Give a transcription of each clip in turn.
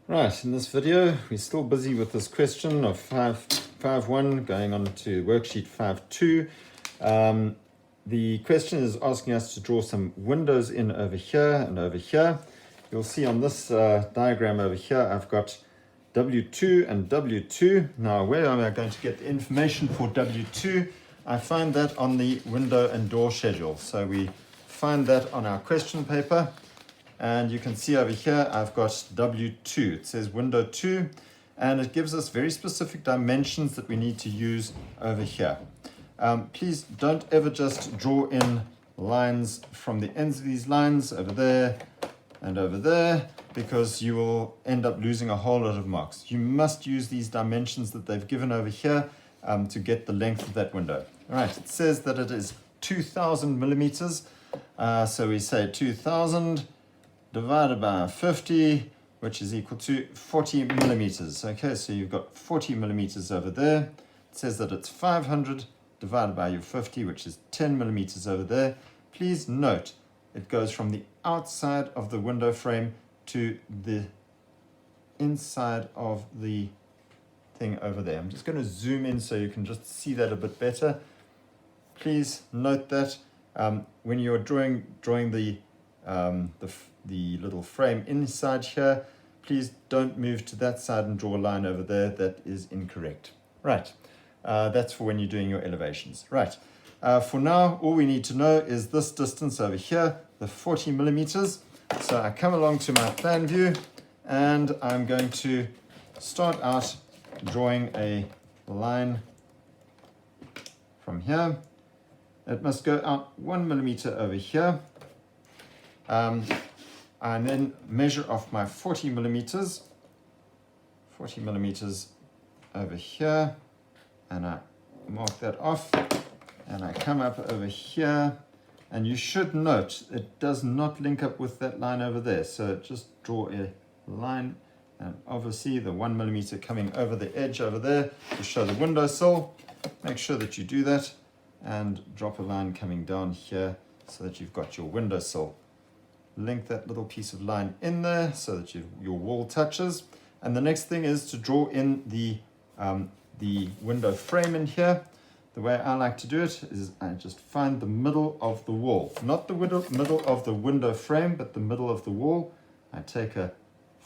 Right, in this video, we're still busy with this question of 5.1 going on to worksheet 5.2. The question is asking us to draw some windows in over here and over here. You'll see on this diagram over here, I've got W2 and W2. Now, where am I going to get the information for W2? I find that on the window and door schedule. So we find that on our question paper. And you can see over here, I've got W2. It says window 2, and it gives us very specific dimensions that we need to use over here. Please don't ever just draw in lines from the ends of these lines over there and over there, because you will end up losing a whole lot of marks. You must use these dimensions that they've given over here to get the length of that window. All right, it says that it is 2,000 millimeters. So we say 2,000 divided by 50, which is equal to 40 millimeters. Okay, so you've got 40 millimeters over there. It says that it's 500 divided by your 50, which is 10 millimeters over there. Please note, it goes from the outside of the window frame to the inside of the thing over there. I'm just going to zoom in so you can just see that a bit better. Please note that when you're drawing the little frame inside here, please don't move to that side and draw a line over there. That is incorrect. Right, that's for when you're doing your elevations. Right, for now, all we need to know is this distance over here, the 40 millimeters. So I come along to my plan view, and I'm going to start out drawing a line from here. It must go out 1 millimeter over here. I then measure off my 40 millimeters over here, and I mark that off, and I come up over here, and you should note it does not link up with that line over there, so just draw a line, and obviously the 1 millimeter coming over the edge over there to show the windowsill. Make sure that you do that, and drop a line coming down here so that you've got your windowsill. Link that little piece of line in there so that your wall touches. And the next thing is to draw in the window frame in here. The way I like to do it is I just find the middle of the wall. Not the middle of the window frame, but the middle of the wall. I take a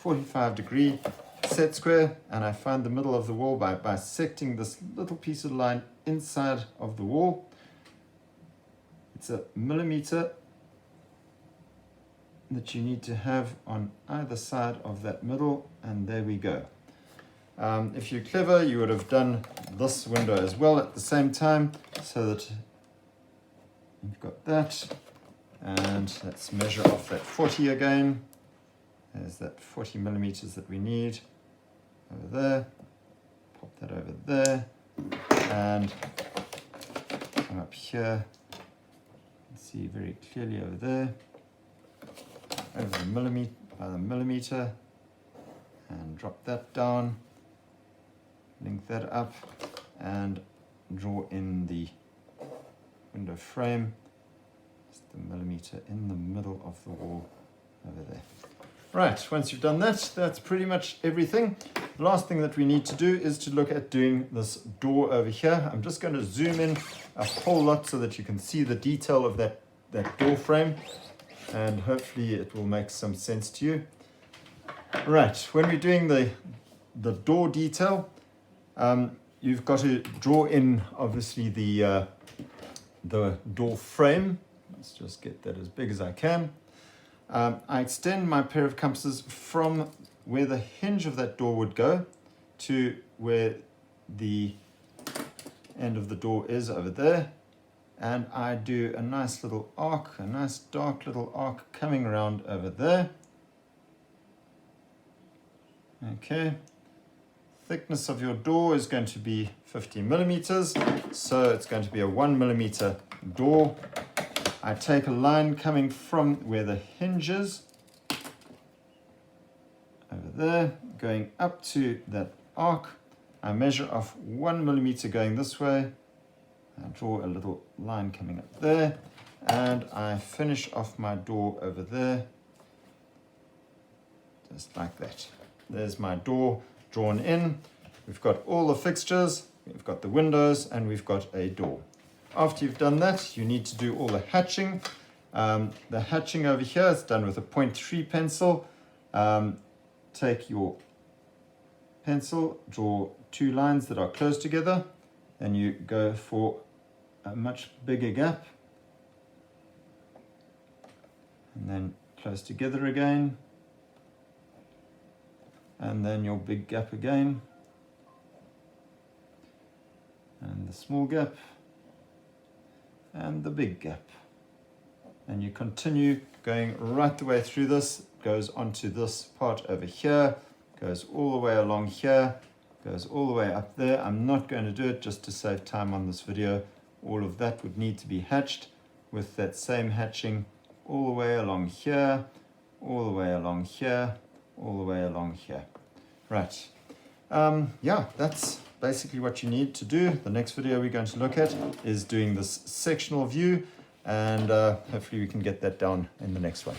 45-degree set square, and I find the middle of the wall by bisecting this little piece of line inside of the wall. It's a millimeter that you need to have on either side of that middle, and there we go. If you're clever, you would have done this window as well at the same time, so that you've got that. And let's measure off that 40 again. There's that 40 millimeters that we need over there. Pop that over there, and come up here. See very clearly over there. Over the millimeter, and drop that down, link that up, and draw in the window frame, just the millimeter in the middle of the wall over there. Right, once you've done that, that's pretty much everything. The last thing that we need to do is to look at doing this door over here. I'm just going to zoom in a whole lot so that you can see the detail of that door frame, and hopefully it will make some sense to you. Right, when we're doing the door detail, you've got to draw in, obviously, the door frame. Let's just get that as big as I can. I extend my pair of compasses from where the hinge of that door would go to where the end of the door is over there. And I do a nice little arc, a nice dark little arc coming around over there. Okay. Thickness of your door is going to be 50 millimeters, so it's going to be a 1 millimeter door. I take a line coming from where the hinge is, over there, going up to that arc. I measure off 1 millimeter going this way. I draw a little line coming up there, and I finish off my door over there, just like that. there's my door drawn in. We've got all the fixtures, we've got the windows, and we've got a door. After you've done that, you need to do all the hatching. The hatching over here is done with a 0.3 pencil. Take your pencil, draw 2 lines that are close together, and you go for a much bigger gap, and then close together again, and then your big gap again, and the small gap, and the big gap. And you continue going right the way through this. Goes onto this part over here, goes all the way along here, goes all the way up there. I'm not going to do it just to save time on this video. All of that would need to be hatched with that same hatching all the way along here, all the way along here, all the way along here. Right. Yeah, that's basically what you need to do. The next video we're going to look at is doing this sectional view, and hopefully we can get that down in the next one.